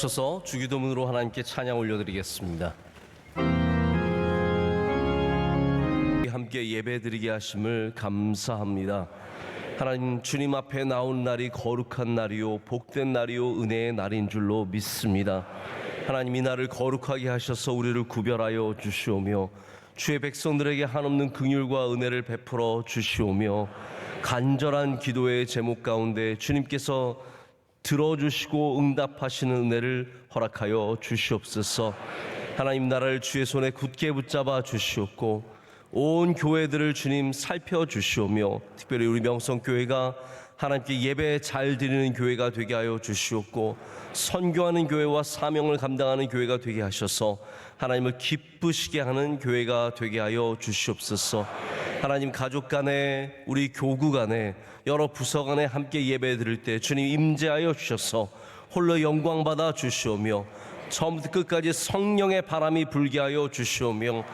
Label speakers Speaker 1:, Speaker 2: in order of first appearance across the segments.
Speaker 1: 일어나셔서 주기도문으로 하나님께 찬양 올려드리겠습니다. 함께 예배드리게 하심을 감사합니다. 하나님, 주님 앞에 나온 날이 거룩한 날이요 복된 날이요 은혜의 날인 줄로 믿습니다. 하나님, 이 날을 거룩하게 하셔서 우리를 구별하여 주시오며 주의 백성들에게 한없는 긍휼과 은혜를 베풀어 주시오며 간절한 기도의 제목 가운데 주님께서 들어주시고 응답하시는 은혜를 허락하여 주시옵소서. 하나님, 나라를 주의 손에 굳게 붙잡아 주시옵고 온 교회들을 주님 살펴주시오며 특별히 우리 명성교회가 하나님께 예배 잘 드리는 교회가 되게 하여 주시옵고 선교하는 교회와 사명을 감당하는 교회가 되게 하셔서 하나님을 기쁘시게 하는 교회가 되게 하여 주시옵소서. 하나님, 가족 간에 우리 교구 간에 여러 부서 간에 함께 예배 드릴 때 주님 임재하여 주셔서 홀로 영광 받아 주시오며 처음부터 끝까지 성령의 바람이 불게 하여 주시오며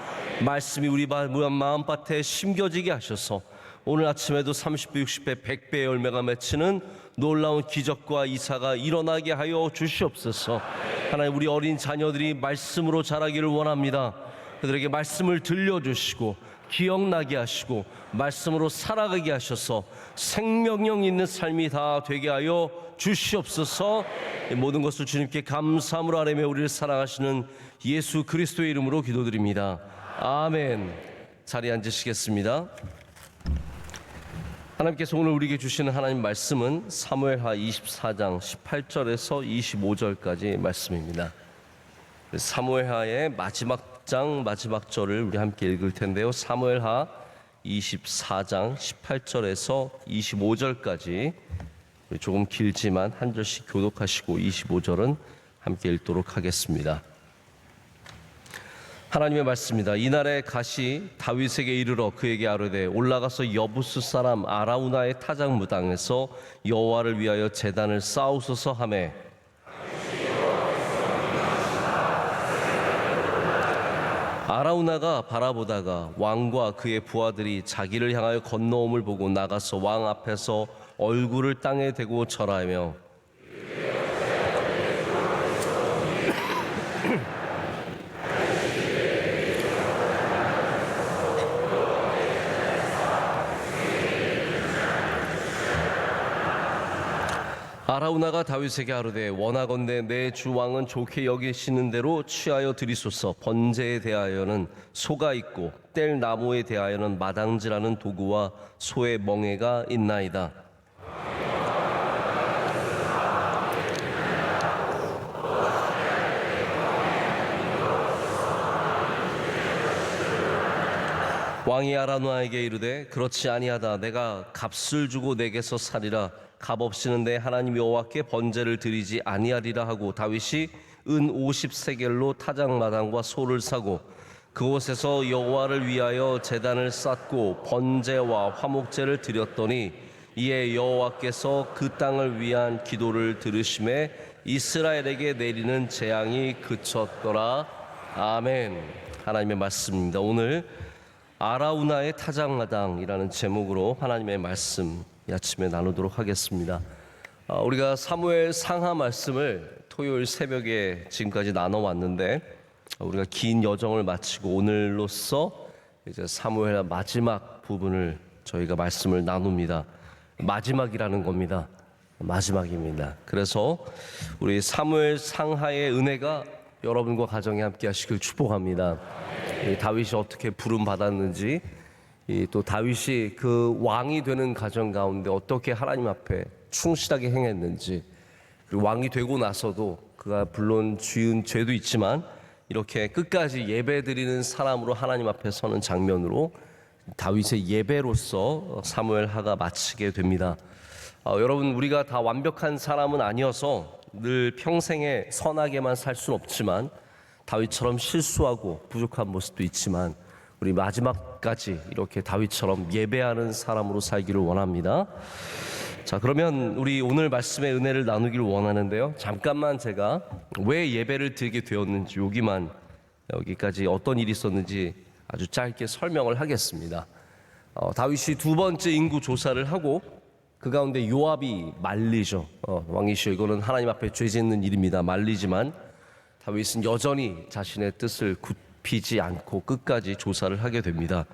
Speaker 1: 말씀이 우리 마음밭에 심겨지게 하셔서 오늘 아침에도 30배, 60배, 100배의 열매가 맺히는 놀라운 기적과 이사가 일어나게 하여 주시옵소서. 하나님, 우리 어린 자녀들이 말씀으로 자라기를 원합니다. 그들에게 말씀을 들려주시고 기억나게 하시고 말씀으로 살아가게 하셔서 생명력 있는 삶이 다 되게 하여 주시옵소서. 모든 것을 주님께 감사함으로 아뢰며 우리를 사랑하시는 예수 그리스도의 이름으로 기도드립니다. 아멘. 자리에 앉으시겠습니다. 하나님께서 오늘 우리에게 주시는 하나님 말씀은 사무엘하 24장 18절에서 25절까지 말씀입니다. 사무엘하의 마지막 장 마지막 절을 우리 함께 읽을 텐데요. 사무엘하 24장 18절에서 25절까지 조금 길지만 한 절씩 교독하시고 25절은 함께 읽도록 하겠습니다. 하나님의 말씀입니다. 이날에 갓이 다윗에게 이르러 그에게 아뢰되 올라가서 여부스 사람 아라우나의 타작무당에서 여호와를 위하여 제단을 쌓으소서 하매 아라우나가 바라보다가 왕과 그의 부하들이 자기를 향하여 건너옴을 보고 나가서 왕 앞에서 얼굴을 땅에 대고 절하며 아라우나가 다윗에게 아뢰되 원하건대 내 주 왕은 좋게 여기시는 대로 취하여 드리소서. 번제에 대하여는 소가 있고 뗄 나무에 대하여는 마당질하는 도구와 소의 멍에가 있나이다. 왕이 아라우나에게 이르되 그렇지 아니하다. 내가 값을 주고 내게서 살리라. 값 없이는 내 하나님 여호와께 번제를 드리지 아니하리라 하고 다윗이 은 50세겔로 타작마당과 소를 사고 그곳에서 여호와를 위하여 제단을 쌓고 번제와 화목제를 드렸더니 이에 여호와께서 그 땅을 위한 기도를 들으심에 이스라엘에게 내리는 재앙이 그쳤더라. 아멘. 하나님의 말씀입니다. 오늘 아라우나의 타작마당이라는 제목으로 하나님의 말씀 이 아침에 나누도록 하겠습니다. 우리가 사무엘 상하 말씀을 토요일 새벽에 지금까지 나눠왔는데 우리가 긴 여정을 마치고 오늘로써 이제 사무엘 마지막 부분을 저희가 말씀을 나눕니다. 마지막이라는 겁니다. 마지막입니다. 그래서 우리 사무엘 상하의 은혜가 여러분과 가정에 함께 하시길 축복합니다. 다윗이 어떻게 부름 받았는지 또 다윗이 그 왕이 되는 과정 가운데 어떻게 하나님 앞에 충실하게 행했는지 그리고 왕이 되고 나서도 그가 물론 지은 죄도 있지만 이렇게 끝까지 예배드리는 사람으로 하나님 앞에 서는 장면으로 다윗의 예배로서 사무엘하가 마치게 됩니다. 여러분, 우리가 다 완벽한 사람은 아니어서 늘 평생에 선하게만 살 수는 없지만 다윗처럼 실수하고 부족한 모습도 있지만 우리 마지막까지 이렇게 다윗처럼 예배하는 사람으로 살기를 원합니다. 자, 그러면 우리 오늘 말씀의 은혜를 나누기를 원하는데요. 잠깐만 제가 왜 예배를 드리게 되었는지 여기까지 어떤 일이 있었는지 아주 짧게 설명을 하겠습니다. 다윗이 두 번째 인구 조사를 하고 그 가운데 요압이 말리죠. 왕이시여, 이거는 하나님 앞에 죄 짓는 일입니다. 말리지만 다윗은 여전히 자신의 뜻을 굽히지 않고 끝까지 조사를 하게 됩니다.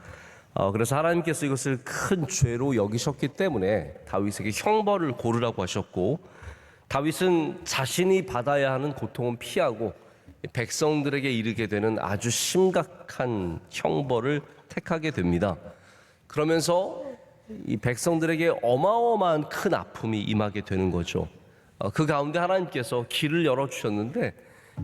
Speaker 1: 그래서 하나님께서 이것을 큰 죄로 여기셨기 때문에 다윗에게 형벌을 고르라고 하셨고, 다윗은 자신이 받아야 하는 고통은 피하고 백성들에게 이르게 되는 아주 심각한 형벌을 택하게 됩니다. 그러면서 이 백성들에게 어마어마한 큰 아픔이 임하게 되는 거죠. 그 가운데 하나님께서 길을 열어주셨는데,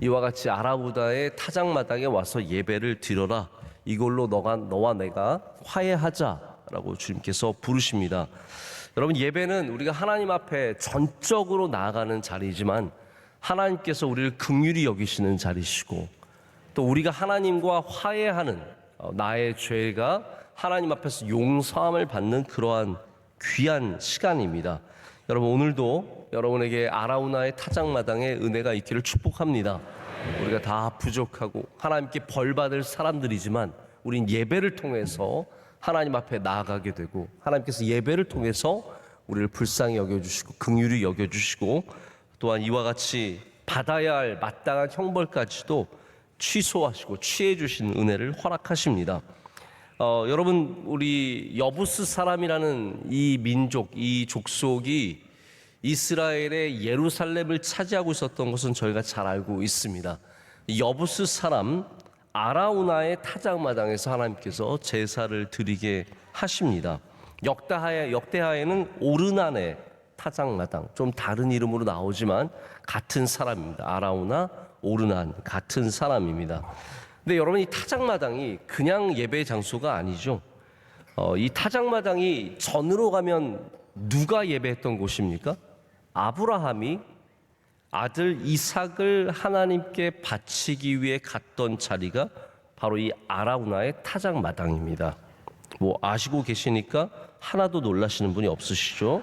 Speaker 1: 이와 같이 아라우다의 타작마당에 와서 예배를 드려라, 이걸로 너와 내가 화해하자라고 주님께서 부르십니다. 여러분, 예배는 우리가 하나님 앞에 전적으로 나아가는 자리지만 하나님께서 우리를 긍휼히 여기시는 자리시고, 또 우리가 하나님과 화해하는, 나의 죄가 하나님 앞에서 용서함을 받는 그러한 귀한 시간입니다. 여러분, 오늘도 여러분에게 아라우나의 타작마당에 은혜가 있기를 축복합니다. 우리가 다 부족하고 하나님께 벌받을 사람들이지만 우린 예배를 통해서 하나님 앞에 나아가게 되고, 하나님께서 예배를 통해서 우리를 불쌍히 여겨주시고 긍휼히 여겨주시고, 또한 이와 같이 받아야 할 마땅한 형벌까지도 취소하시고 취해 주신 은혜를 허락하십니다. 여러분, 우리 여부스 사람이라는 이 민족, 이 족속이 이스라엘의 예루살렘을 차지하고 있었던 것은 저희가 잘 알고 있습니다. 여부스 사람 아라우나의 타작마당에서 하나님께서 제사를 드리게 하십니다. 역대하에는 오르난의 타작마당, 좀 다른 이름으로 나오지만 같은 사람입니다. 아라우나, 오르난, 같은 사람입니다. 근데 여러분, 이 타작마당이 그냥 예배 장소가 아니죠. 이 타작마당이 전으로 가면 누가 예배했던 곳입니까? 아브라함이 아들 이삭을 하나님께 바치기 위해 갔던 자리가 바로 이 아라우나의 타작마당입니다. 뭐 아시고 계시니까 하나도 놀라시는 분이 없으시죠?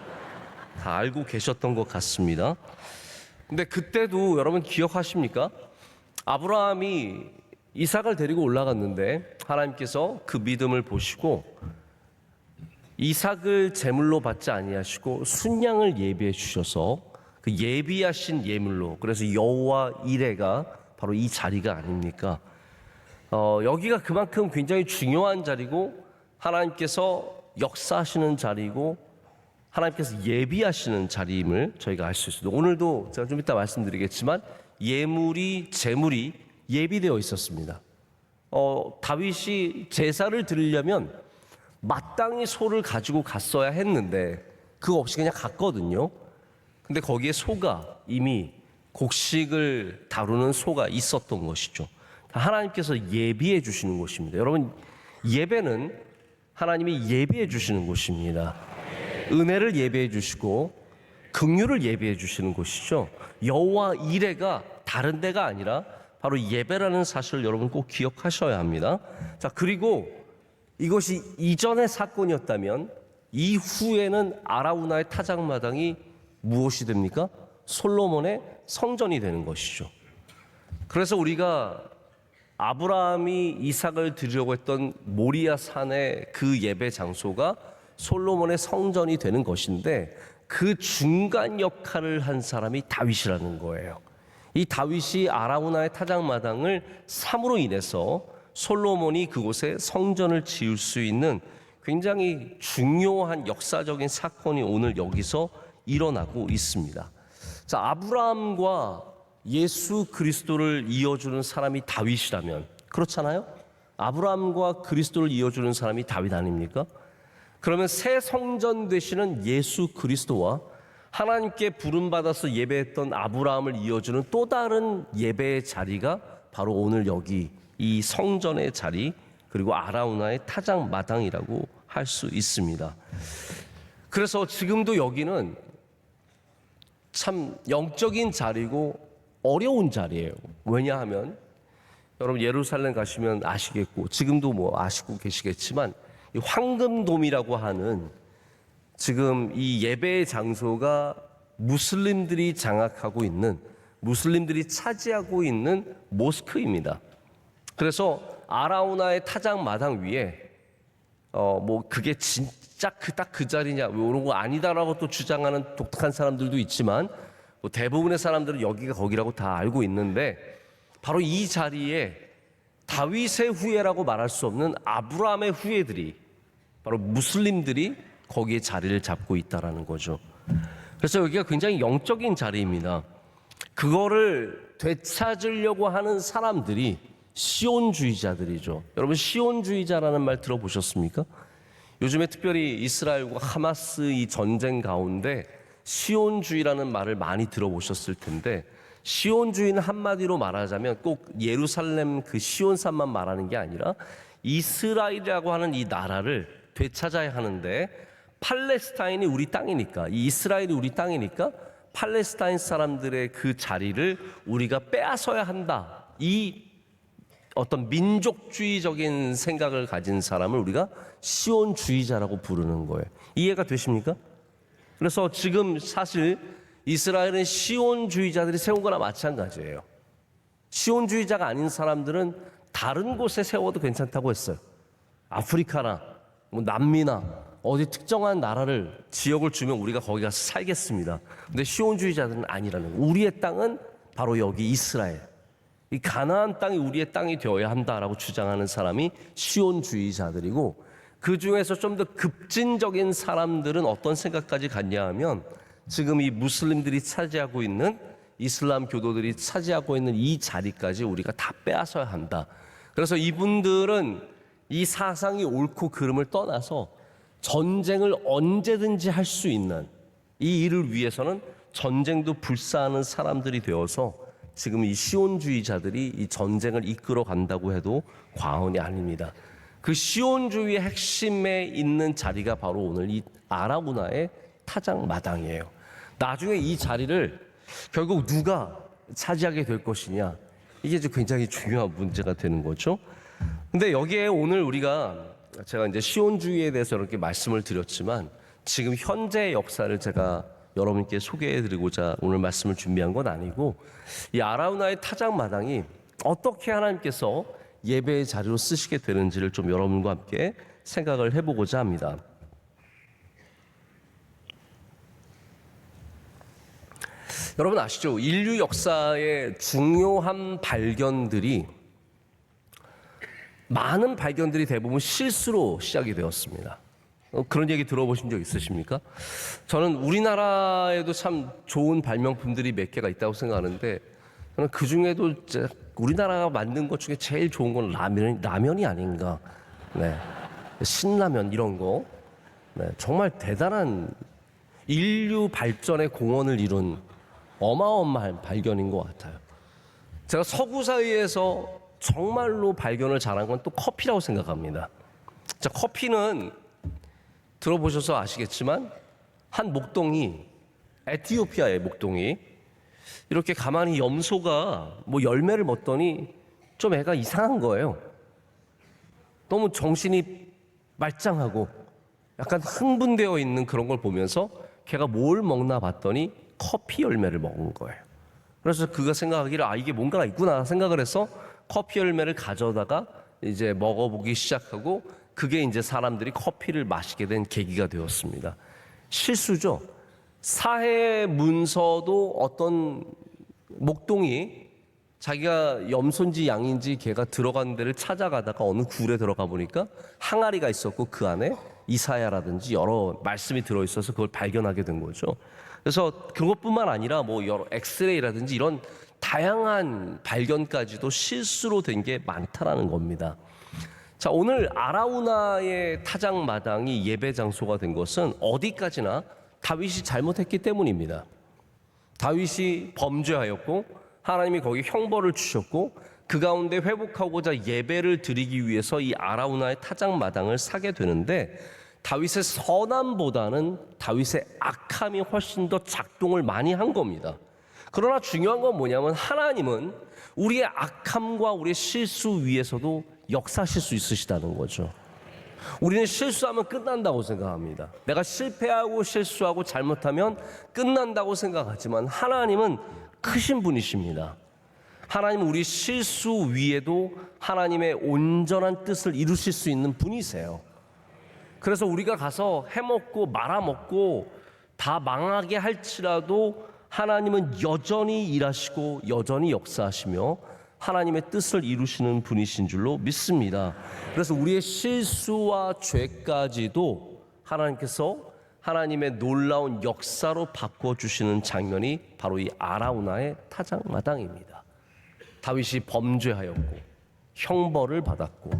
Speaker 1: 다 알고 계셨던 것 같습니다. 근데 그때도 여러분 기억하십니까? 아브라함이 이삭을 데리고 올라갔는데 하나님께서 그 믿음을 보시고 이삭을 제물로 받지 아니하시고 순양을 예비해 주셔서 그 예비하신 예물로, 그래서 여호와 이레가 바로 이 자리가 아닙니까? 여기가 그만큼 굉장히 중요한 자리고 하나님께서 역사하시는 자리고 하나님께서 예비하시는 자리임을 저희가 알 수 있습니다. 오늘도 제가 좀 이따 말씀드리겠지만 제물이 예비되어 있었습니다. 다윗이 제사를 드리려면 마땅히 소를 가지고 갔어야 했는데 그거 없이 그냥 갔거든요. 근데 거기에 소가, 이미 곡식을 다루는 소가 있었던 것이죠. 하나님께서 예비해 주시는 곳입니다. 여러분, 예배는 하나님이 예비해 주시는 곳입니다. 은혜를 예비해 주시고 긍휼을 예비해 주시는 곳이죠. 여호와 이레가 다른 데가 아니라 바로 예배라는 사실을 여러분 꼭 기억하셔야 합니다. 자, 그리고 이것이 이전의 사건이었다면 이후에는 아라우나의 타작마당이 무엇이 됩니까? 솔로몬의 성전이 되는 것이죠. 그래서 우리가 아브라함이 이삭을 드리려고 했던 모리아 산의 그 예배 장소가 솔로몬의 성전이 되는 것인데, 그 중간 역할을 한 사람이 다윗이라는 거예요. 이 다윗이 아라우나의 타작마당을 삼으로 인해서 솔로몬이 그곳에 성전을 지을 수 있는 굉장히 중요한 역사적인 사건이 오늘 여기서 일어나고 있습니다. 자, 아브라함과 예수 그리스도를 이어주는 사람이 다윗이라면, 그렇잖아요? 아브라함과 그리스도를 이어주는 사람이 다윗 아닙니까? 그러면 새 성전 되시는 예수 그리스도와 하나님께 부름받아서 예배했던 아브라함을 이어주는 또 다른 예배의 자리가 바로 오늘 여기 이 성전의 자리, 그리고 아라우나의 타작마당이라고 할 수 있습니다. 그래서 지금도 여기는 참 영적인 자리고 어려운 자리예요. 왜냐하면 여러분 예루살렘 가시면 아시겠고 지금도 뭐 아시고 계시겠지만 이 황금돔이라고 하는 지금 이 예배의 장소가 무슬림들이 장악하고 있는, 무슬림들이 차지하고 있는 모스크입니다. 그래서 아라우나의 타작마당 위에 뭐 그게 진짜 딱 그 자리냐 뭐 이런 거 아니다라고 또 주장하는 독특한 사람들도 있지만 뭐 대부분의 사람들은 여기가 거기라고 다 알고 있는데 바로 이 자리에 다윗의 후예라고 말할 수 없는 아브라함의 후예들이 바로 무슬림들이 거기에 자리를 잡고 있다라는 거죠. 그래서 여기가 굉장히 영적인 자리입니다. 그거를 되찾으려고 하는 사람들이 시온주의자들이죠. 여러분 시온주의자라는 말 들어보셨습니까? 요즘에 특별히 이스라엘과 하마스 이 전쟁 가운데 시온주의라는 말을 많이 들어보셨을 텐데 시온주의는 한마디로 말하자면 꼭 예루살렘 그 시온산만 말하는 게 아니라 이스라엘이라고 하는 이 나라를 되찾아야 하는데 팔레스타인이 우리 땅이니까 이 이스라엘이 우리 땅이니까 팔레스타인 사람들의 그 자리를 우리가 빼앗아야 한다. 이 어떤 민족주의적인 생각을 가진 사람을 우리가 시온주의자라고 부르는 거예요. 이해가 되십니까? 그래서 지금 사실 이스라엘은 시온주의자들이 세운 거나 마찬가지예요. 시온주의자가 아닌 사람들은 다른 곳에 세워도 괜찮다고 했어요. 아프리카나 뭐 남미나 어디 특정한 나라를 지역을 주면 우리가 거기 가서 살겠습니다. 근데 시온주의자들은 아니라는 거예요. 우리의 땅은 바로 여기 이스라엘. 이 가나안 땅이 우리의 땅이 되어야 한다라고 주장하는 사람이 시온주의자들이고 그 중에서 좀 더 급진적인 사람들은 어떤 생각까지 갖냐 하면 지금 이 무슬림들이 차지하고 있는 이슬람 교도들이 차지하고 있는 이 자리까지 우리가 다 빼앗아야 한다. 그래서 이분들은 이 사상이 옳고 그름을 떠나서 전쟁을 언제든지 할 수 있는 이 일을 위해서는 전쟁도 불사하는 사람들이 되어서 지금 이 시온주의자들이 이 전쟁을 이끌어 간다고 해도 과언이 아닙니다. 그 시온주의의 핵심에 있는 자리가 바로 오늘 이 아라우나의 타작마당이에요. 나중에 이 자리를 결국 누가 차지하게 될 것이냐, 이게 굉장히 중요한 문제가 되는 거죠. 근데 여기에 오늘 제가 이제 시온주의에 대해서 이렇게 말씀을 드렸지만 지금 현재의 역사를 제가 여러분께 소개해드리고자 오늘 말씀을 준비한 건 아니고 이 아라우나의 타작마당이 어떻게 하나님께서 예배의 자리로 쓰시게 되는지를 좀 여러분과 함께 생각을 해보고자 합니다. 여러분 아시죠? 인류 역사의 중요한 발견들이 많은 발견들이 대부분 실수로 시작이 되었습니다. 그런 얘기 들어보신 적 있으십니까? 저는 우리나라에도 참 좋은 발명품들이 몇 개가 있다고 생각하는데 저는 그 중에도 우리나라가 만든 것 중에 제일 좋은 건 라면이 아닌가. 네. 신라면 이런 거. 네. 정말 대단한 인류 발전의 공헌을 이룬 어마어마한 발견인 것 같아요. 제가 서구사회에서 정말로 발견을 잘한 건 또 커피라고 생각합니다. 자, 커피는 들어보셔서 아시겠지만 한 목동이 에티오피아의 목동이 이렇게 가만히 염소가 뭐 열매를 먹더니 좀 애가 이상한 거예요. 너무 정신이 말짱하고 약간 흥분되어 있는 그런 걸 보면서 걔가 뭘 먹나 봤더니 커피 열매를 먹은 거예요. 그래서 그가 생각하기를 이게 뭔가가 있구나 생각을 해서 커피 열매를 가져다가 이제 먹어보기 시작하고 그게 이제 사람들이 커피를 마시게 된 계기가 되었습니다. 실수죠. 사해 문서도 어떤 목동이 자기가 염소인지 양인지 걔가 들어간 데를 찾아가다가 어느 굴에 들어가 보니까 항아리가 있었고 그 안에 이사야라든지 여러 말씀이 들어있어서 그걸 발견하게 된 거죠. 그래서 그것뿐만 아니라 뭐 여러 엑스레이라든지 이런 다양한 발견까지도 실수로 된 게 많다라는 겁니다. 자, 오늘 아라우나의 타작마당이 예배 장소가 된 것은 어디까지나 다윗이 잘못했기 때문입니다. 다윗이 범죄하였고 하나님이 거기 형벌을 주셨고 그 가운데 회복하고자 예배를 드리기 위해서 이 아라우나의 타작마당을 사게 되는데 다윗의 선함보다는 다윗의 악함이 훨씬 더 작동을 많이 한 겁니다. 그러나 중요한 건 뭐냐면 하나님은 우리의 악함과 우리의 실수 위에서도 역사하실 수 있으시다는 거죠. 우리는 실수하면 끝난다고 생각합니다. 내가 실패하고 실수하고 잘못하면 끝난다고 생각하지만 하나님은 크신 분이십니다. 하나님은 우리 실수 위에도 하나님의 온전한 뜻을 이루실 수 있는 분이세요. 그래서 우리가 가서 해먹고 말아먹고 다 망하게 할지라도 하나님은 여전히 일하시고 여전히 역사하시며 하나님의 뜻을 이루시는 분이신 줄로 믿습니다. 그래서 우리의 실수와 죄까지도 하나님께서 하나님의 놀라운 역사로 바꿔주시는 장면이 바로 이 아라우나의 타작마당입니다. 다윗이 범죄하였고 형벌을 받았고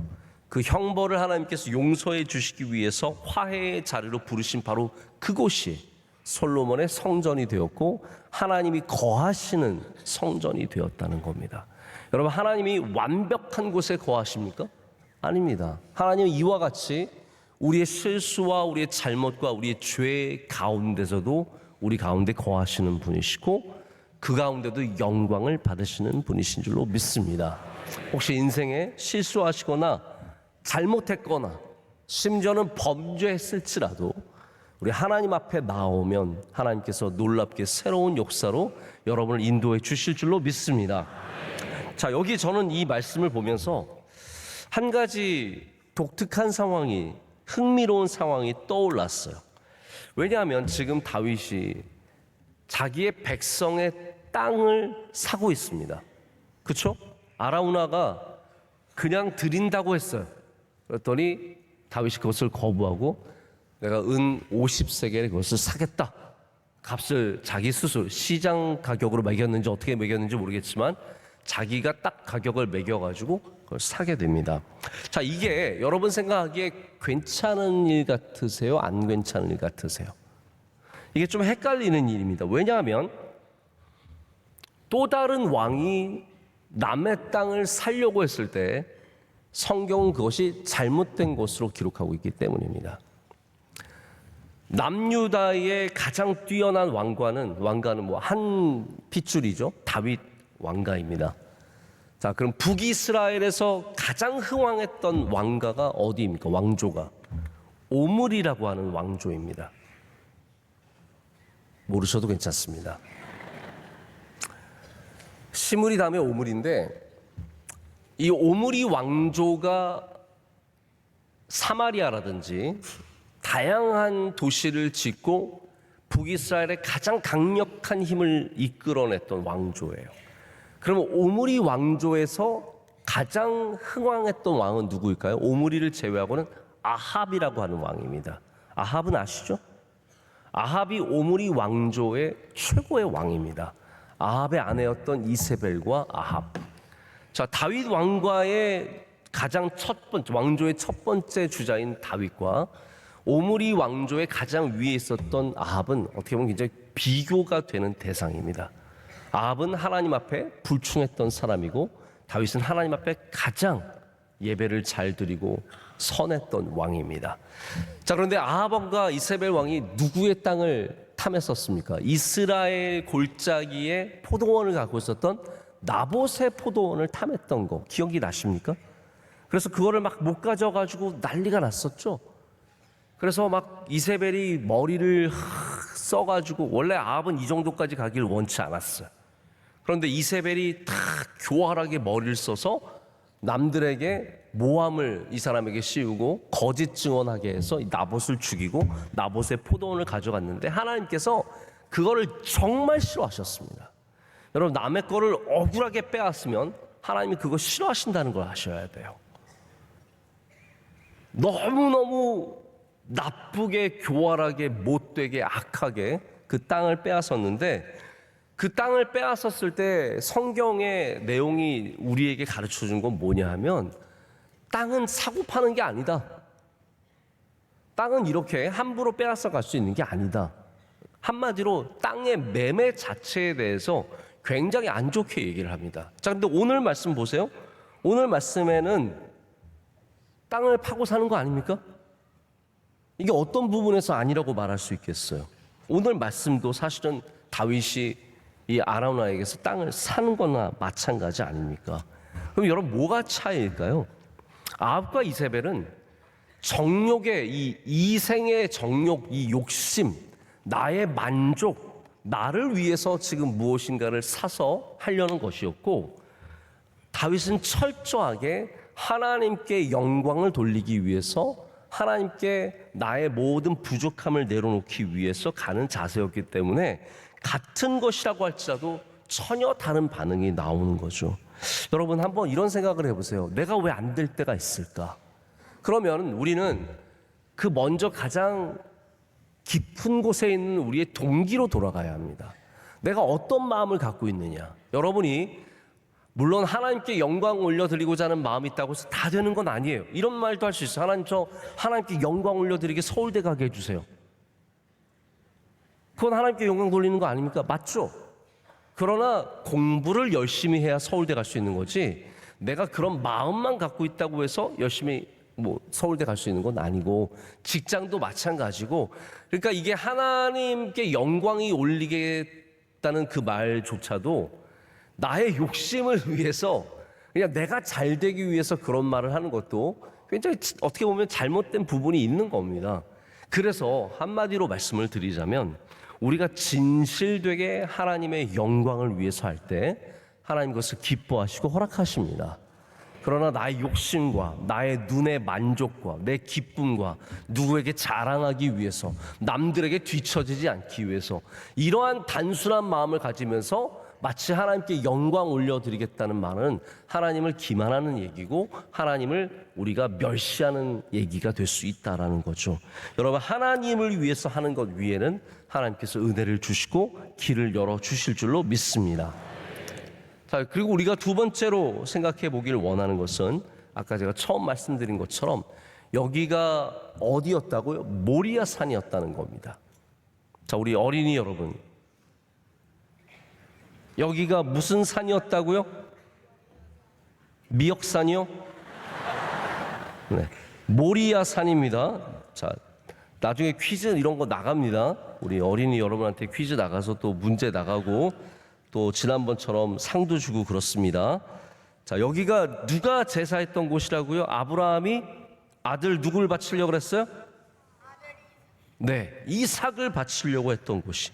Speaker 1: 그 형벌을 하나님께서 용서해 주시기 위해서 화해의 자리로 부르신 바로 그곳이 솔로몬의 성전이 되었고 하나님이 거하시는 성전이 되었다는 겁니다. 여러분, 하나님이 완벽한 곳에 거하십니까? 아닙니다. 하나님은 이와 같이 우리의 실수와 우리의 잘못과 우리의 죄 가운데서도 우리 가운데 거하시는 분이시고 그 가운데도 영광을 받으시는 분이신 줄로 믿습니다. 혹시 인생에 실수하시거나 잘못했거나 심지어는 범죄했을지라도 우리 하나님 앞에 나오면 하나님께서 놀랍게 새로운 역사로 여러분을 인도해 주실 줄로 믿습니다. 자, 여기 저는 이 말씀을 보면서 한 가지 독특한 상황이, 흥미로운 상황이 떠올랐어요. 왜냐하면 지금 다윗이 자기의 백성의 땅을 사고 있습니다. 그렇죠? 아라우나가 그냥 드린다고 했어요. 그랬더니 다윗이 그것을 거부하고 내가 은 50세겔에 그것을 사겠다. 값을 자기 스스로 시장 가격으로 매겼는지 어떻게 매겼는지 모르겠지만 자기가 딱 가격을 매겨가지고 그걸 사게 됩니다. 자, 이게 여러분 생각하기에 괜찮은 일 같으세요? 안 괜찮은 일 같으세요? 이게 좀 헷갈리는 일입니다. 왜냐하면 또 다른 왕이 남의 땅을 사려고 했을 때 성경은 그것이 잘못된 것으로 기록하고 있기 때문입니다. 남유다의 가장 뛰어난 왕가는 뭐 한 핏줄이죠. 다윗 왕가입니다. 자, 그럼 북이스라엘에서 가장 흥왕했던 왕가가 어디입니까? 왕조가 오므리라고 하는 왕조입니다. 모르셔도 괜찮습니다. 시므리 다음에 오므리인데 이 오므리 왕조가 사마리아라든지 다양한 도시를 짓고 북이스라엘의 가장 강력한 힘을 이끌어냈던 왕조예요. 그러면 오므리 왕조에서 가장 흥왕했던 왕은 누구일까요? 오므리를 제외하고는 아합이라고 하는 왕입니다. 아합은 아시죠? 아합이 오므리 왕조의 최고의 왕입니다. 아합의 아내였던 이세벨과 아합. 자, 다윗 왕과의 가장 첫 번째 왕조의 첫 번째 주자인 다윗과 오므리 왕조의 가장 위에 있었던 아합은 어떻게 보면 굉장히 비교가 되는 대상입니다. 아합은 하나님 앞에 불충했던 사람이고 다윗은 하나님 앞에 가장 예배를 잘 드리고 선했던 왕입니다. 자, 그런데 아합 왕과 이세벨 왕이 누구의 땅을 탐했었습니까? 이스라엘 골짜기에 포도원을 갖고 있었던 나봇의 포도원을 탐했던 거 기억이 나십니까? 그래서 그거를 막 못 가져가지고 난리가 났었죠. 그래서 막 이세벨이 머리를 써가지고, 원래 아합은 이 정도까지 가기를 원치 않았어요. 그런데 이세벨이 다 교활하게 머리를 써서 남들에게 모함을 이 사람에게 씌우고 거짓 증언하게 해서 나봇을 죽이고 나봇의 포도원을 가져갔는데 하나님께서 그거를 정말 싫어하셨습니다. 여러분, 남의 거를 억울하게 빼앗으면 하나님이 그거 싫어하신다는 걸 아셔야 돼요. 너무너무 나쁘게, 교활하게, 못되게, 악하게 그 땅을 빼앗았는데, 그 땅을 빼앗았을 때 성경의 내용이 우리에게 가르쳐 준 건 뭐냐 하면, 땅은 사고 파는 게 아니다. 땅은 이렇게 함부로 빼앗아 갈 수 있는 게 아니다. 한마디로 땅의 매매 자체에 대해서 굉장히 안 좋게 얘기를 합니다. 자, 근데 오늘 말씀 보세요. 오늘 말씀에는 땅을 파고 사는 거 아닙니까? 이게 어떤 부분에서 아니라고 말할 수 있겠어요? 오늘 말씀도 사실은 다윗이 이 아라우나에게서 땅을 사는 거나 마찬가지 아닙니까? 그럼 여러분, 뭐가 차이일까요? 아합과 이세벨은 정욕의 이 이생의 정욕, 이 욕심, 나의 만족, 나를 위해서 지금 무엇인가를 사서 하려는 것이었고, 다윗은 철저하게 하나님께 영광을 돌리기 위해서 하나님께 나의 모든 부족함을 내려놓기 위해서 가는 자세였기 때문에 같은 것이라고 할지라도 전혀 다른 반응이 나오는 거죠. 여러분 한번 이런 생각을 해보세요. 내가 왜 안 될 때가 있을까? 그러면 우리는 그 먼저 가장 깊은 곳에 있는 우리의 동기로 돌아가야 합니다. 내가 어떤 마음을 갖고 있느냐. 여러분이 물론 하나님께 영광 올려드리고자 하는 마음이 있다고 해서 다 되는 건 아니에요. 이런 말도 할 수 있어요. 하나님, 저 하나님께 영광 올려드리게 서울대 가게 해주세요. 그건 하나님께 영광 돌리는 거 아닙니까? 맞죠? 그러나 공부를 열심히 해야 서울대 갈 수 있는 거지, 내가 그런 마음만 갖고 있다고 해서 열심히 서울대 갈 수 있는 건 아니고, 직장도 마찬가지고. 그러니까 이게 하나님께 영광이 올리겠다는 그 말조차도 나의 욕심을 위해서, 그냥 내가 잘 되기 위해서 그런 말을 하는 것도 굉장히 어떻게 보면 잘못된 부분이 있는 겁니다. 그래서 한마디로 말씀을 드리자면, 우리가 진실되게 하나님의 영광을 위해서 할 때 하나님 그것을 기뻐하시고 허락하십니다. 그러나 나의 욕심과 나의 눈의 만족과 내 기쁨과 누구에게 자랑하기 위해서, 남들에게 뒤처지지 않기 위해서 이러한 단순한 마음을 가지면서 마치 하나님께 영광 올려드리겠다는 말은 하나님을 기만하는 얘기고, 하나님을 우리가 멸시하는 얘기가 될 수 있다라는 거죠. 여러분, 하나님을 위해서 하는 것 위에는 하나님께서 은혜를 주시고 길을 열어주실 줄로 믿습니다. 자, 그리고 우리가 두 번째로 생각해 보길 원하는 것은, 아까 제가 처음 말씀드린 것처럼 여기가 어디였다고요? 모리아 산이었다는 겁니다. 자, 우리 어린이 여러분, 여기가 무슨 산이었다고요? 미역산이요? 네, 모리아 산입니다. 자, 나중에 퀴즈 이런 거 나갑니다. 우리 어린이 여러분한테 퀴즈 나가서 또 문제 나가고, 또 지난번처럼 상도 주고 그렇습니다. 자, 여기가 누가 제사했던 곳이라고요? 아브라함이 아들 누굴 바치려고 그랬어요? 네, 이삭을 바치려고 했던 곳이,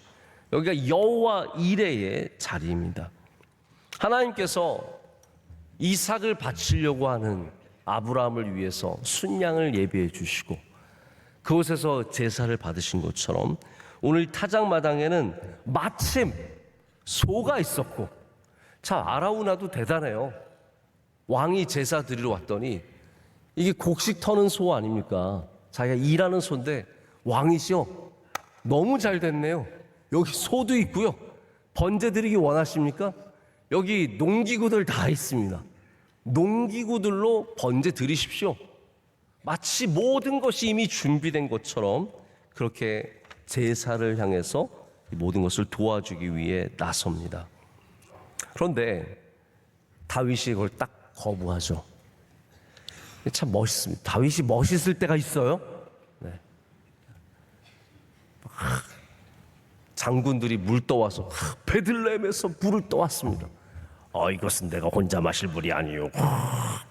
Speaker 1: 여기가 여호와 이레의 자리입니다. 하나님께서 이삭을 바치려고 하는 아브라함을 위해서 순양을 예비해 주시고 그곳에서 제사를 받으신 것처럼, 오늘 타작마당에는 마침 소가 있었고, 참 아라우나도 대단해요. 왕이 제사 드리러 왔더니 이게 곡식 터는 소 아닙니까? 자기가 일하는 소인데 왕이시여, 너무 잘 됐네요. 여기 소도 있고요. 번제 드리기 원하십니까? 여기 농기구들 다 있습니다. 농기구들로 번제 드리십시오. 마치 모든 것이 이미 준비된 것처럼 그렇게 제사를 향해서 모든 것을 도와주기 위해 나섭니다. 그런데 다윗이 그걸 딱 거부하죠. 참 멋있습니다. 다윗이 멋있을 때가 있어요. 네. 장군들이 물 떠와서 베들레헴에서 물을 떠왔습니다. 이것은 내가 혼자 마실 물이 아니요,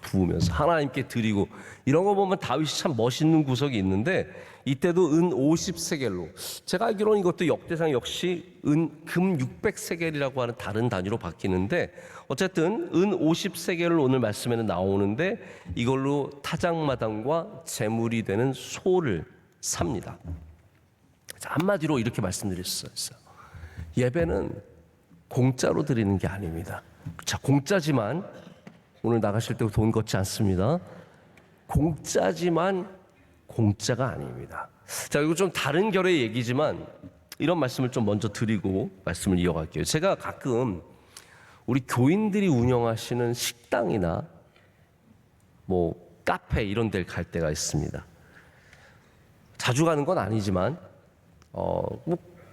Speaker 1: 부으면서 하나님께 드리고, 이런 거 보면 다윗이 참 멋있는 구석이 있는데, 이때도 은 50세겔로, 제가 알기로는 이것도 역대상 역시 금 600세겔이라고 하는 다른 단위로 바뀌는데, 어쨌든 은 50세겔을 오늘 말씀에는 나오는데, 이걸로 타작마당과 제물이 되는 소를 삽니다. 한마디로 이렇게 말씀드렸어요. 예배는 공짜로 드리는 게 아닙니다. 자, 공짜지만 오늘 나가실 때 돈 걷지 않습니다. 공짜지만 공짜가 아닙니다. 자, 이거 좀 다른 결의 얘기지만 이런 말씀을 좀 먼저 드리고 말씀을 이어갈게요. 제가 가끔 우리 교인들이 운영하시는 식당이나 카페 이런 데를 갈 때가 있습니다. 자주 가는 건 아니지만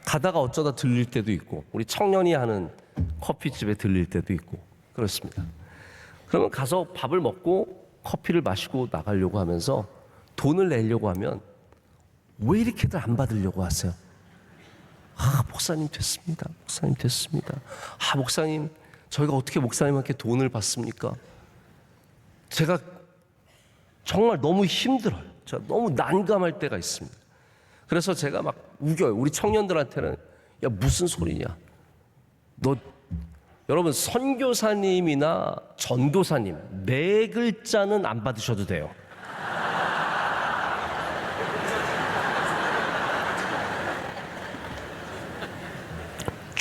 Speaker 1: 가다가 어쩌다 들릴 때도 있고, 우리 청년이 하는 커피집에 들릴 때도 있고 그렇습니다. 그러면 가서 밥을 먹고 커피를 마시고 나가려고 하면서 돈을 내려고 하면 왜 이렇게들 안 받으려고 하세요? 목사님 됐습니다. 목사님 됐습니다. 목사님, 저희가 어떻게 목사님한테 돈을 받습니까? 제가 정말 너무 힘들어요. 제가 너무 난감할 때가 있습니다. 그래서 제가 막 우겨요. 우리 청년들한테는, 야, 무슨 소리냐? 여러분, 선교사님이나 전도사님 4글자는 안 받으셔도 돼요.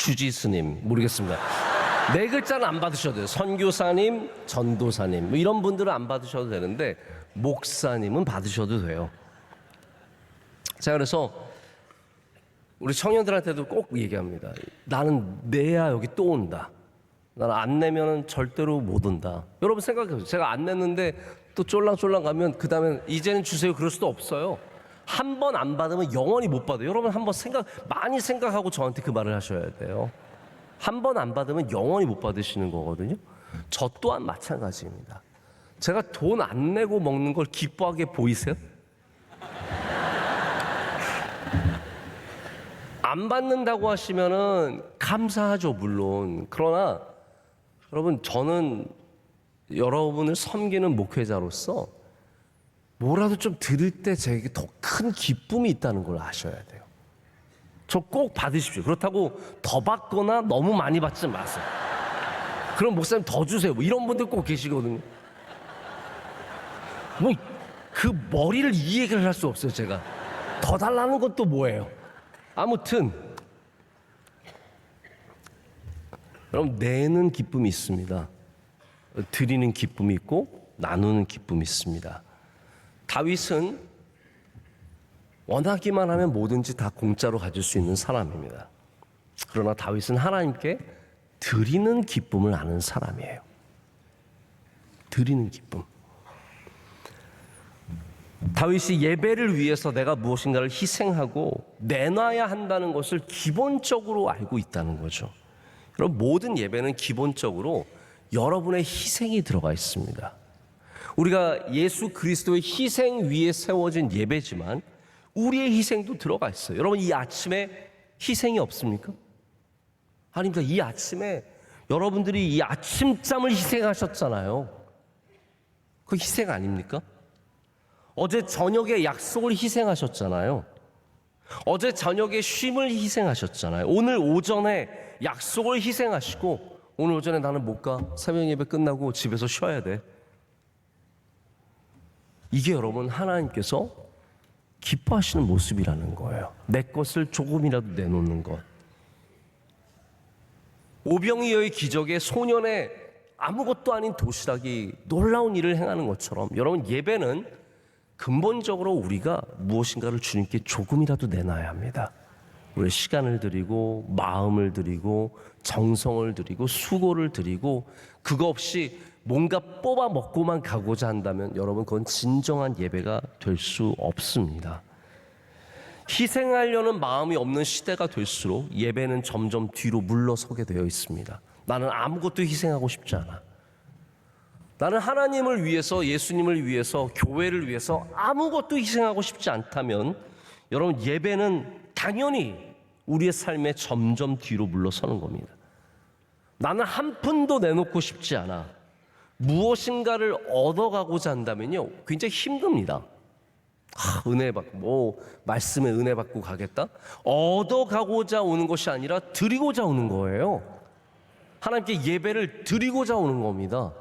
Speaker 1: 주지스님 모르겠습니다. 네 글자는 안 받으셔도 돼요. 선교사님, 전도사님 뭐 이런 분들은 안 받으셔도 되는데 목사님은 받으셔도 돼요. 자, 그래서 우리 청년들한테도 꼭 얘기합니다. 나는 내야 여기 또 온다. 나는 안 내면은 절대로 못 온다. 여러분 생각해보세요. 제가 안 냈는데 또 쫄랑쫄랑 가면 그 다음엔 이제는 주세요 그럴 수도 없어요. 한 번 안 받으면 영원히 못 받아요. 여러분 한번 많이 생각하고 저한테 그 말을 하셔야 돼요. 한 번 안 받으면 영원히 못 받으시는 거거든요. 저 또한 마찬가지입니다. 제가 돈 안 내고 먹는 걸 기뻐하게 보이세요? 안 받는다고 하시면은 감사하죠, 물론. 그러나 여러분, 저는 여러분을 섬기는 목회자로서 뭐라도 좀 드릴 때 제게 더 큰 기쁨이 있다는 걸 아셔야 돼요. 저 꼭 받으십시오. 그렇다고 더 받거나 너무 많이 받지 마세요. 그럼 목사님 더 주세요. 뭐 이런 분들 꼭 계시거든요. 뭐 그 머리를 이 얘기를 할 수 없어요, 제가. 더 달라는 것도 뭐예요? 아무튼 여러분, 내는 기쁨이 있습니다. 드리는 기쁨이 있고 나누는 기쁨이 있습니다. 다윗은 원하기만 하면 뭐든지 다 공짜로 가질 수 있는 사람입니다. 그러나 다윗은 하나님께 드리는 기쁨을 아는 사람이에요. 드리는 기쁨. 다윗이 예배를 위해서 내가 무엇인가를 희생하고 내놔야 한다는 것을 기본적으로 알고 있다는 거죠. 여러분, 모든 예배는 기본적으로 여러분의 희생이 들어가 있습니다. 우리가 예수 그리스도의 희생 위에 세워진 예배지만 우리의 희생도 들어가 있어요. 여러분, 이 아침에 희생이 없습니까? 아닙니다. 이 아침에 여러분들이 이 아침잠을 희생하셨잖아요. 그 희생 아닙니까? 어제 저녁에 약속을 희생하셨잖아요. 어제 저녁에 쉼을 희생하셨잖아요. 오늘 오전에 약속을 희생하시고 오늘 오전에 나는 못 가. 새벽 예배 끝나고 집에서 쉬어야 돼. 이게 여러분 하나님께서 기뻐하시는 모습이라는 거예요. 내 것을 조금이라도 내놓는 것. 오병이어의 기적에 소년의 아무것도 아닌 도시락이 놀라운 일을 행하는 것처럼 여러분, 예배는 근본적으로 우리가 무엇인가를 주님께 조금이라도 내놔야 합니다. 우리 시간을 드리고 마음을 드리고 정성을 드리고 수고를 드리고 그거 없이 뭔가 뽑아 먹고만 가고자 한다면 여러분, 그건 진정한 예배가 될 수 없습니다. 희생하려는 마음이 없는 시대가 될수록 예배는 점점 뒤로 물러서게 되어 있습니다. 나는 아무것도 희생하고 싶지 않아. 나는 하나님을 위해서, 예수님을 위해서, 교회를 위해서 아무것도 희생하고 싶지 않다면 여러분, 예배는 당연히 우리의 삶에 점점 뒤로 물러서는 겁니다. 나는 한 푼도 내놓고 싶지 않아. 무엇인가를 얻어가고자 한다면요, 굉장히 힘듭니다. 은혜 받고, 말씀에 은혜 받고 가겠다? 얻어가고자 오는 것이 아니라 드리고자 오는 거예요. 하나님께 예배를 드리고자 오는 겁니다.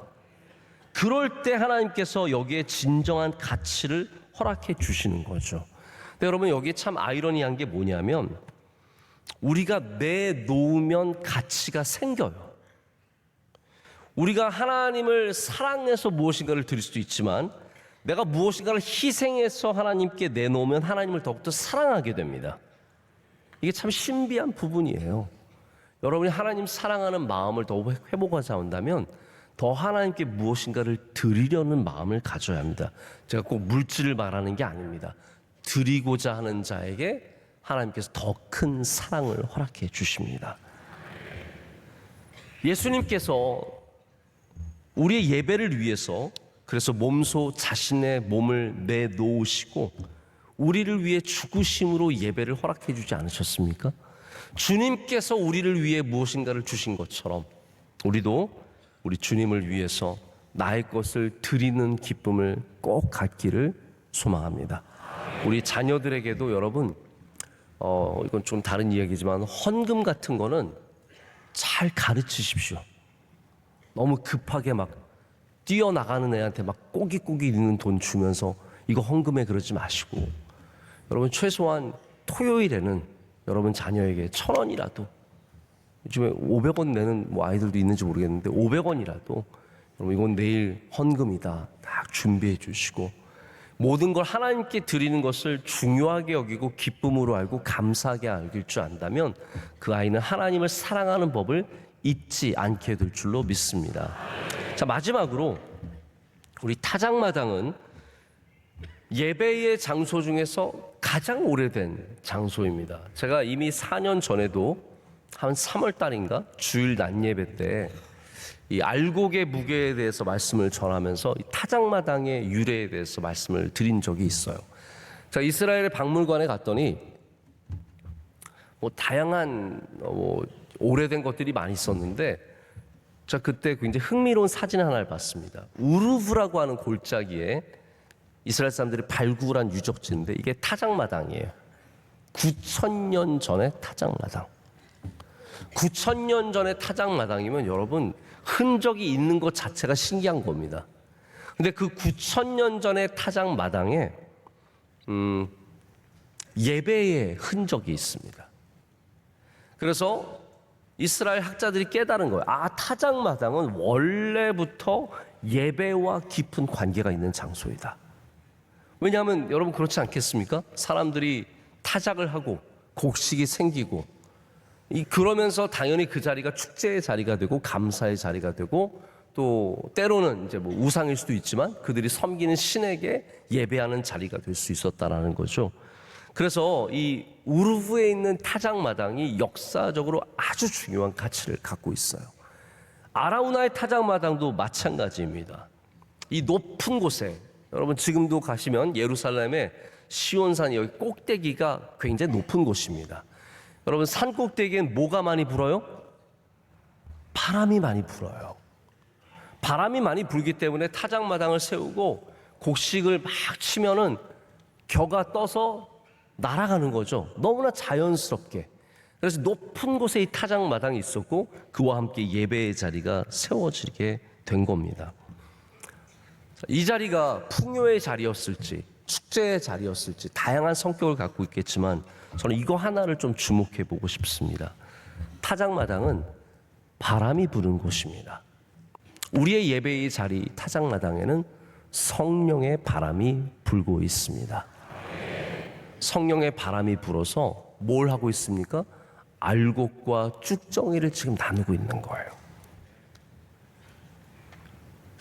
Speaker 1: 그럴 때 하나님께서 여기에 진정한 가치를 허락해 주시는 거죠. 근데 여러분, 여기에 참 아이러니한 게 뭐냐면 우리가 내놓으면 가치가 생겨요. 우리가 하나님을 사랑해서 무엇인가를 드릴 수도 있지만 내가 무엇인가를 희생해서 하나님께 내놓으면 하나님을 더욱더 사랑하게 됩니다. 이게 참 신비한 부분이에요. 여러분이 하나님 사랑하는 마음을 더욱 회복하자 한다면 더 하나님께 무엇인가를 드리려는 마음을 가져야 합니다. 제가 꼭 물질을 말하는 게 아닙니다. 드리고자 하는 자에게 하나님께서 더 큰 사랑을 허락해 주십니다. 예수님께서 우리의 예배를 위해서 그래서 몸소 자신의 몸을 내놓으시고 우리를 위해 죽으심으로 예배를 허락해 주지 않으셨습니까? 주님께서 우리를 위해 무엇인가를 주신 것처럼 우리도 우리 주님을 위해서 나의 것을 드리는 기쁨을 꼭 갖기를 소망합니다. 우리 자녀들에게도 여러분, 이건 좀 다른 이야기지만 헌금 같은 거는 잘 가르치십시오. 너무 급하게 막 뛰어나가는 애한테 막 꼬깃꼬깃 있는 돈 주면서 이거 헌금해 그러지 마시고, 여러분 최소한 토요일에는 여러분 자녀에게 1,000원이라도 요즘에 500원 내는 아이들도 있는지 모르겠는데 500원이라도 여러분 이건 내일 헌금이다 딱 준비해 주시고 모든 걸 하나님께 드리는 것을 중요하게 여기고 기쁨으로 알고 감사하게 여길 줄 안다면 그 아이는 하나님을 사랑하는 법을 잊지 않게 될 줄로 믿습니다. 자, 마지막으로 우리 타작마당은 예배의 장소 중에서 가장 오래된 장소입니다. 제가 이미 4년 전에도 한 3월 달인가 주일 낮 예배 때 이 알곡의 무게에 대해서 말씀을 전하면서 이 타작마당의 유래에 대해서 말씀을 드린 적이 있어요. 자, 이스라엘 박물관에 갔더니 다양한 오래된 것들이 많이 있었는데 자, 그때 굉장히 흥미로운 사진 하나를 봤습니다. 우르브라고 하는 골짜기에 이스라엘 사람들이 발굴한 유적지인데 이게 타작마당이에요. 9,000년 전의 타작마당. 9,000년 전의 타작마당이면 여러분 흔적이 있는 것 자체가 신기한 겁니다. 근데 그 9,000년 전의 타작마당에 예배의 흔적이 있습니다. 그래서 이스라엘 학자들이 깨달은 거예요. 아, 타작마당은 원래부터 예배와 깊은 관계가 있는 장소이다. 왜냐하면 여러분 그렇지 않겠습니까? 사람들이 타작을 하고 곡식이 생기고 그러면서 당연히 그 자리가 축제의 자리가 되고 감사의 자리가 되고 또 때로는 이제 우상일 수도 있지만 그들이 섬기는 신에게 예배하는 자리가 될 수 있었다라는 거죠. 그래서 이 우르브에 있는 타작마당이 역사적으로 아주 중요한 가치를 갖고 있어요. 아라우나의 타작마당도 마찬가지입니다. 이 높은 곳에 여러분 지금도 가시면 예루살렘의 시온산 여기 꼭대기가 굉장히 높은 곳입니다. 여러분 산 꼭대기엔 뭐가 많이 불어요? 바람이 많이 불어요. 바람이 많이 불기 때문에 타작마당을 세우고 곡식을 막 치면은 겨가 떠서 날아가는 거죠. 너무나 자연스럽게. 그래서 높은 곳에 이 타작마당이 있었고 그와 함께 예배의 자리가 세워지게 된 겁니다. 이 자리가 풍요의 자리였을지 축제의 자리였을지 다양한 성격을 갖고 있겠지만 저는 이거 하나를 좀 주목해 보고 싶습니다. 타작마당은 바람이 부는 곳입니다. 우리의 예배의 자리 타작마당에는 성령의 바람이 불고 있습니다. 성령의 바람이 불어서 뭘 하고 있습니까? 알곡과 쭉정이를 지금 나누고 있는 거예요.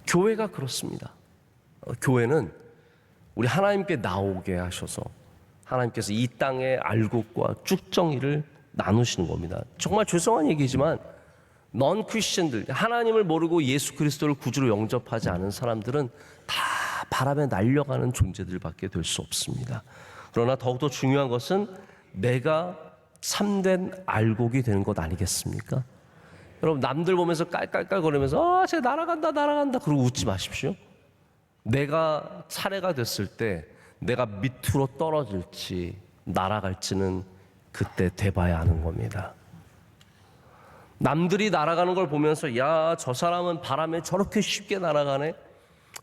Speaker 1: 교회가 그렇습니다. 교회는 우리 하나님께 나오게 하셔서 하나님께서 이 땅의 알곡과 쭉정이를 나누시는 겁니다. 정말 죄송한 얘기지만 넌 크리스천들, 하나님을 모르고 예수 그리스도를 구주로 영접하지 않은 사람들은 다 바람에 날려가는 존재들밖에 될 수 없습니다. 그러나 더욱더 중요한 것은 내가 참된 알곡이 되는 것 아니겠습니까? 여러분 남들 보면서 깔깔깔거리면서 쟤 날아간다 그러고 웃지 마십시오. 내가 차례가 됐을 때 내가 밑으로 떨어질지 날아갈지는 그때 돼봐야 하는 겁니다. 남들이 날아가는 걸 보면서 야, 저 사람은 바람에 저렇게 쉽게 날아가네.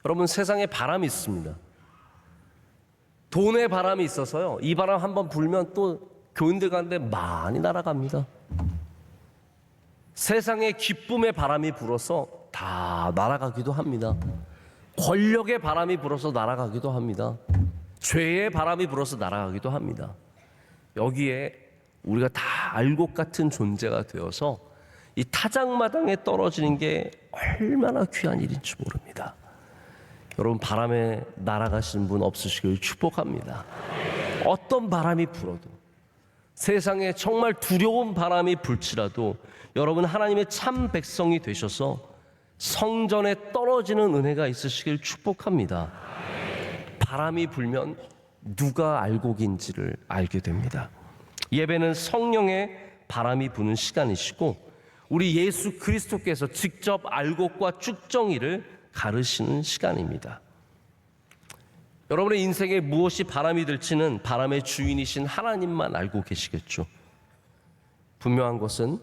Speaker 1: 여러분 세상에 바람이 있습니다. 돈의 바람이 있어서요. 이 바람 한번 불면 또 교인들 가는데 많이 날아갑니다. 세상에 기쁨의 바람이 불어서 다 날아가기도 합니다. 권력의 바람이 불어서 날아가기도 합니다. 죄의 바람이 불어서 날아가기도 합니다. 여기에 우리가 다 알곡 같은 존재가 되어서 이 타작마당에 떨어지는 게 얼마나 귀한 일인지 모릅니다. 여러분 바람에 날아가시는 분 없으시길 축복합니다. 어떤 바람이 불어도 세상에 정말 두려운 바람이 불지라도 여러분 하나님의 참 백성이 되셔서 성전에 떨어지는 은혜가 있으시길 축복합니다. 바람이 불면 누가 알곡인지를 알게 됩니다. 예배는 성령의 바람이 부는 시간이시고 우리 예수 그리스도께서 직접 알곡과 쭉정이를 가르시는 시간입니다. 여러분의 인생에 무엇이 바람이 될지는 바람의 주인이신 하나님만 알고 계시겠죠. 분명한 것은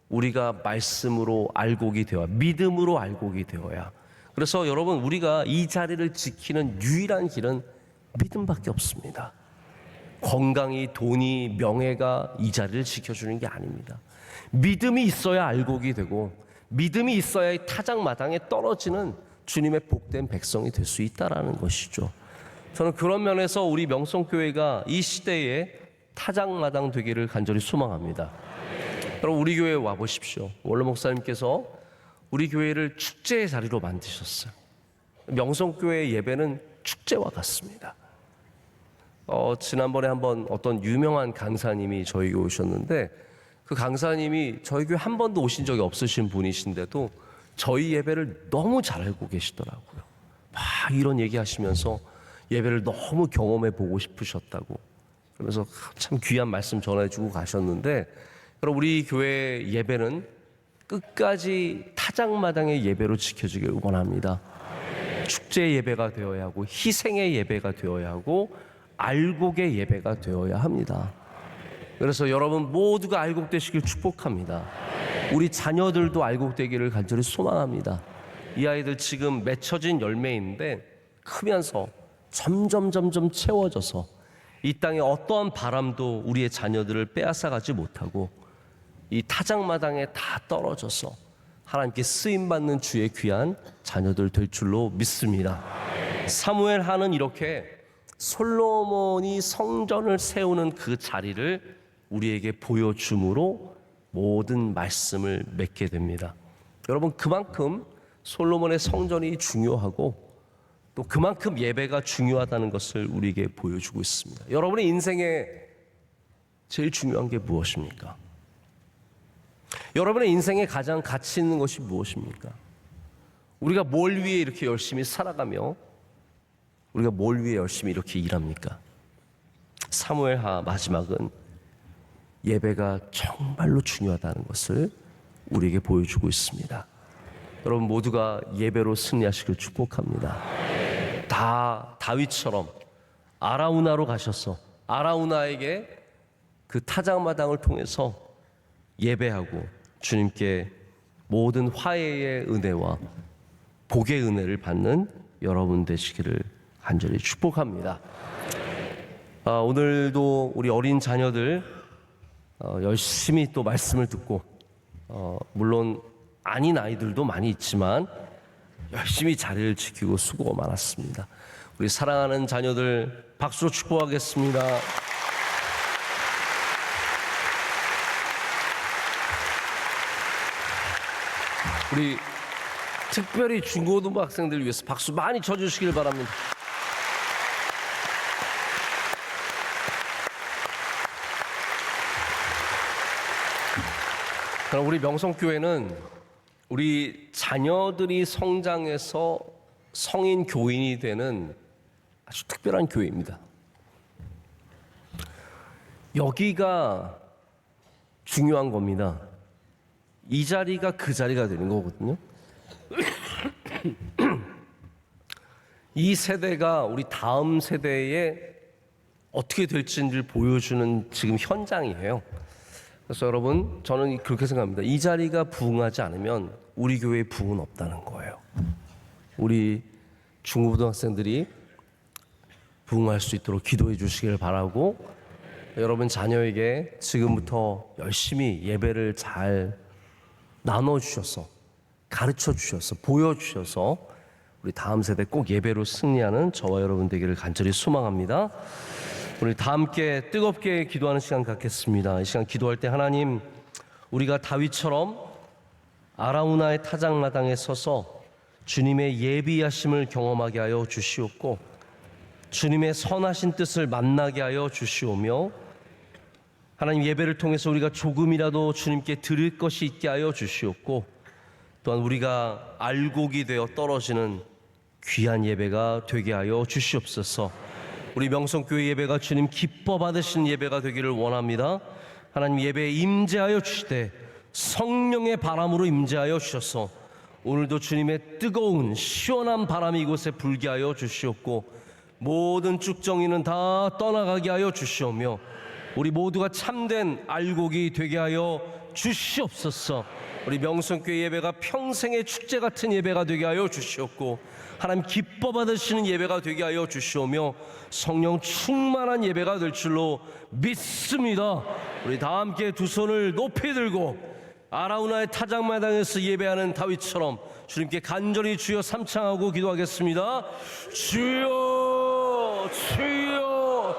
Speaker 1: 우리가 말씀으로 알곡이 되어 믿음으로 알곡이 되어야. 그래서 여러분 우리가 이 자리를 지키는 유일한 길은 믿음밖에 없습니다. 건강이, 돈이, 명예가 이 자리를 지켜주는 게 아닙니다. 믿음이 있어야 알곡이 되고 믿음이 있어야 이 타작마당에 떨어지는 주님의 복된 백성이 될 수 있다라는 것이죠. 저는 그런 면에서 우리 명성교회가 이 시대에 타작마당 되기를 간절히 소망합니다. 여러분, 우리 교회에 와보십시오. 원로 목사님께서 우리 교회를 축제의 자리로 만드셨어요. 명성교회 예배는 축제와 같습니다. 지난번에 한번 어떤 유명한 강사님이 저희 교회 오셨는데, 그 강사님이 저희 교회 한 번도 오신 적이 없으신 분이신데도 저희 예배를 너무 잘 알고 계시더라고요. 막 이런 얘기하시면서 예배를 너무 경험해 보고 싶으셨다고, 그러면서 참 귀한 말씀 전해주고 가셨는데, 그럼 우리 교회 예배는 끝까지 타작마당의 예배로 지켜지길 원합니다. 축제의 예배가 되어야 하고, 희생의 예배가 되어야 하고, 알곡의 예배가 되어야 합니다. 그래서 여러분 모두가 알곡되시길 축복합니다. 우리 자녀들도 알곡되기를 간절히 소망합니다. 이 아이들 지금 맺혀진 열매인데 크면서 점점 채워져서 이 땅에 어떠한 바람도 우리의 자녀들을 빼앗아가지 못하고 이 타작마당에 다 떨어져서 하나님께 쓰임받는 주의 귀한 자녀들 될 줄로 믿습니다. 사무엘 하는 이렇게 솔로몬이 성전을 세우는 그 자리를 우리에게 보여줌으로 모든 말씀을 맺게 됩니다. 여러분, 그만큼 솔로몬의 성전이 중요하고 또 그만큼 예배가 중요하다는 것을 우리에게 보여주고 있습니다. 여러분의 인생에 제일 중요한 게 무엇입니까? 여러분의 인생에 가장 가치 있는 것이 무엇입니까? 우리가 뭘 위해 이렇게 열심히 살아가며 우리가 뭘 위해 열심히 이렇게 일합니까? 사무엘하 마지막은 예배가 정말로 중요하다는 것을 우리에게 보여주고 있습니다. 여러분 모두가 예배로 승리하시길 축복합니다. 다 다윗처럼 아라우나로 가셔서 아라우나에게 그 타작마당을 통해서 예배하고 주님께 모든 화해의 은혜와 복의 은혜를 받는 여러분 되시기를 간절히 축복합니다. 오늘도 우리 어린 자녀들 열심히 또 말씀을 듣고 물론 아닌 아이들도 많이 있지만 열심히 자리를 지키고 수고가 많았습니다. 우리 사랑하는 자녀들 박수로 축복하겠습니다. 우리 특별히 중고등부 학생들을 위해서 박수 많이 쳐주시길 바랍니다. 그럼 우리 명성교회는 우리 자녀들이 성장해서 성인 교인이 되는 아주 특별한 교회입니다. 여기가 중요한 겁니다. 이 자리가 그 자리가 되는 거거든요. 이 세대가 우리 다음 세대에 어떻게 될지를 보여주는 지금 현장이에요. 그래서 여러분 저는 그렇게 생각합니다. 이 자리가 부흥하지 않으면 우리 교회에 부흥은 없다는 거예요. 우리 중고등학생들이 부흥할 수 있도록 기도해 주시길 바라고, 여러분 자녀에게 지금부터 열심히 예배를 잘 나눠주셔서 가르쳐주셔서 보여주셔서 우리 다음 세대 꼭 예배로 승리하는 저와 여러분 되기를 간절히 소망합니다. 우리 다 함께 뜨겁게 기도하는 시간 갖겠습니다. 이 시간 기도할 때 하나님, 우리가 다윗처럼 아라우나의 타작마당에 서서 주님의 예비하심을 경험하게 하여 주시옵고 주님의 선하신 뜻을 만나게 하여 주시오며, 하나님 예배를 통해서 우리가 조금이라도 주님께 드릴 것이 있게 하여 주시옵고, 또한 우리가 알곡이 되어 떨어지는 귀한 예배가 되게 하여 주시옵소서. 우리 명성교회 예배가 주님 기뻐 받으시는 예배가 되기를 원합니다. 하나님 예배에 임재하여 주시되 성령의 바람으로 임재하여 주셔서 오늘도 주님의 뜨거운 시원한 바람이 이곳에 불게 하여 주시옵고 모든 쭉정이는 다 떠나가게 하여 주시오며 우리 모두가 참된 알곡이 되게 하여 주시옵소서. 우리 명성교회 예배가 평생의 축제 같은 예배가 되게 하여 주시옵고 하나님 기뻐 받으시는 예배가 되게 하여 주시오며 성령 충만한 예배가 될 줄로 믿습니다. 우리 다 함께 두 손을 높이 들고 아라우나의 타작마당에서 예배하는 다윗처럼 주님께 간절히 주여 삼창하고 기도하겠습니다. 주여, 주여,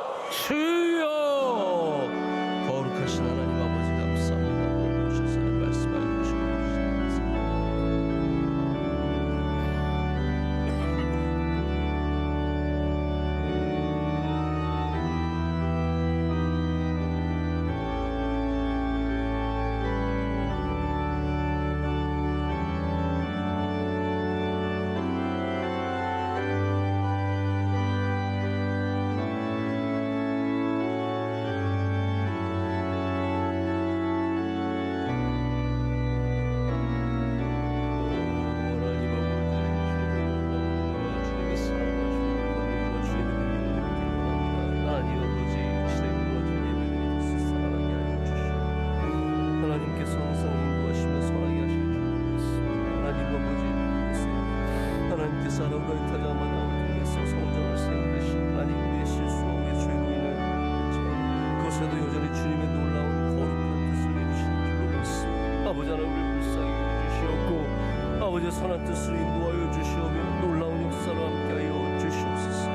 Speaker 1: 주여. 거룩하신 하나님 아버지 감사합니다. 오늘 오셔서 말씀하여 주시고 선한 뜻을 인도하여 주시오며 놀라운 역사를 함께하여 주시옵소서.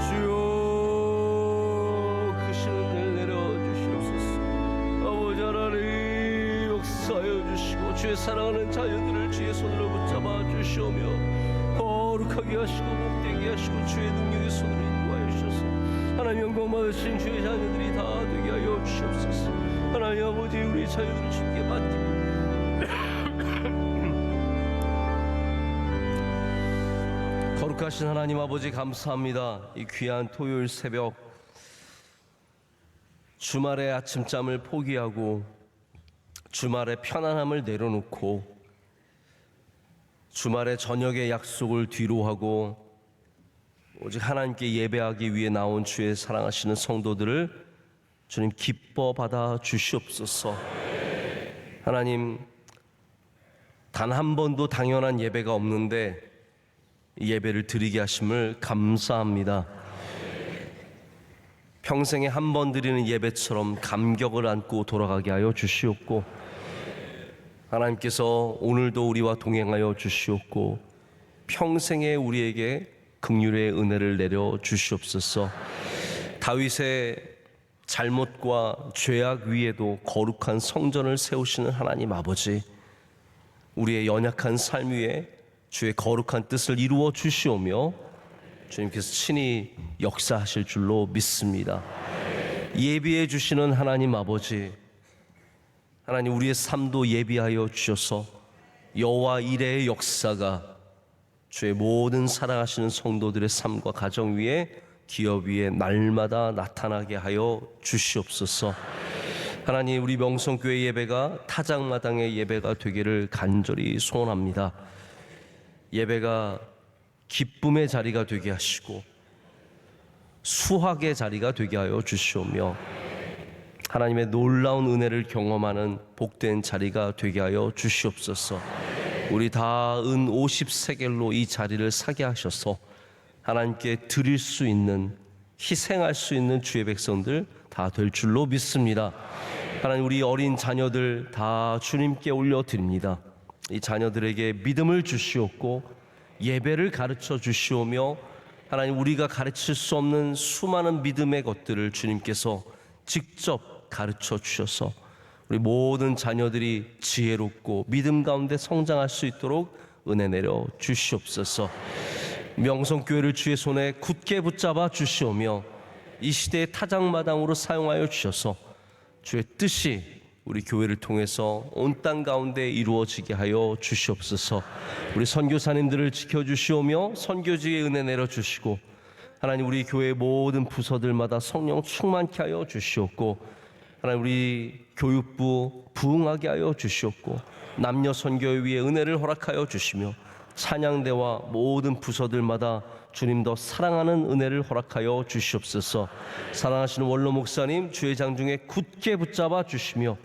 Speaker 1: 주여 크신 은혜를 내려주시옵소서. 아버지 하나님 역사하여 주시고 주의 사랑하는 자녀들을 주의 손으로 붙잡아 주시오며 거룩하게 하시고 복되게 하시고 주의 능력의 손으로 인도하여 주셔서 하나님 영광 받으신 주의 자녀들이 다 되게 하여 주시옵소서. 하나님 아버지 우리 자녀들을 주께 맡기고 거룩하신 하나님 아버지 감사합니다. 이 귀한 토요일 새벽 주말의 아침잠을 포기하고 주말의 편안함을 내려놓고 주말의 저녁의 약속을 뒤로하고 오직 하나님께 예배하기 위해 나온 주의 사랑하시는 성도들을 주님 기뻐 받아 주시옵소서. 하나님 단 한 번도 당연한 예배가 없는데 예배를 드리게 하심을 감사합니다. 평생에 한 번 드리는 예배처럼 감격을 안고 돌아가게 하여 주시옵고 하나님께서 오늘도 우리와 동행하여 주시옵고 평생에 우리에게 긍휼의 은혜를 내려 주시옵소서. 다윗의 잘못과 죄악 위에도 거룩한 성전을 세우시는 하나님 아버지, 우리의 연약한 삶 위에 주의 거룩한 뜻을 이루어 주시오며 주님께서 친히 역사하실 줄로 믿습니다. 예비해 주시는 하나님 아버지, 하나님 우리의 삶도 예비하여 주셔서 여호와 이레의 역사가 주의 모든 사랑하시는 성도들의 삶과 가정 위에 기업 위에 날마다 나타나게 하여 주시옵소서. 하나님 우리 명성교회 예배가 타작마당의 예배가 되기를 간절히 소원합니다. 예배가 기쁨의 자리가 되게 하시고 수확의 자리가 되게 하여 주시오며 하나님의 놀라운 은혜를 경험하는 복된 자리가 되게 하여 주시옵소서. 우리 다 은 50세겔로 이 자리를 사게 하셔서 하나님께 드릴 수 있는, 희생할 수 있는 주의 백성들 다 될 줄로 믿습니다. 하나님 우리 어린 자녀들 다 주님께 올려드립니다. 이 자녀들에게 믿음을 주시옵고 예배를 가르쳐 주시오며 하나님 우리가 가르칠 수 없는 수많은 믿음의 것들을 주님께서 직접 가르쳐 주셔서 우리 모든 자녀들이 지혜롭고 믿음 가운데 성장할 수 있도록 은혜 내려 주시옵소서. 명성교회를 주의 손에 굳게 붙잡아 주시오며 이 시대의 타작마당으로 사용하여 주셔서 주의 뜻이 우리 교회를 통해서 온 땅 가운데 이루어지게 하여 주시옵소서. 우리 선교사님들을 지켜주시오며 선교지에 은혜 내려주시고 하나님 우리 교회 모든 부서들마다 성령 충만케 하여 주시옵고 하나님 우리 교육부 부흥하게 하여 주시옵고 남녀 선교회 위에 은혜를 허락하여 주시며 찬양대와 모든 부서들마다 주님 더 사랑하는 은혜를 허락하여 주시옵소서. 사랑하시는 원로 목사님 주의 장중에 굳게 붙잡아 주시며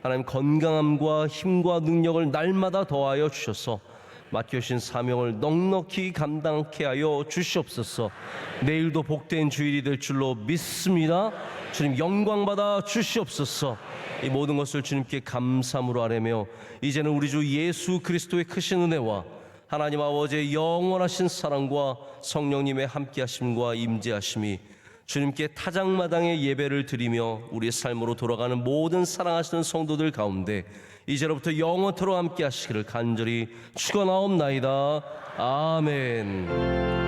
Speaker 1: 하나님 건강함과 힘과 능력을 날마다 더하여 주셔서 맡겨주신 사명을 넉넉히 감당케 하여 주시옵소서. 내일도 복된 주일이 될 줄로 믿습니다. 주님 영광받아 주시옵소서. 이 모든 것을 주님께 감사함으로 아뢰며 이제는 우리 주 예수 그리스도의 크신 은혜와 하나님 아버지의 영원하신 사랑과 성령님의 함께하심과 임재하심이 주님께 타작마당의 예배를 드리며 우리의 삶으로 돌아가는 모든 사랑하시는 성도들 가운데 이제로부터 영원토록 함께하시기를 간절히 축원하옵나이다. 아멘.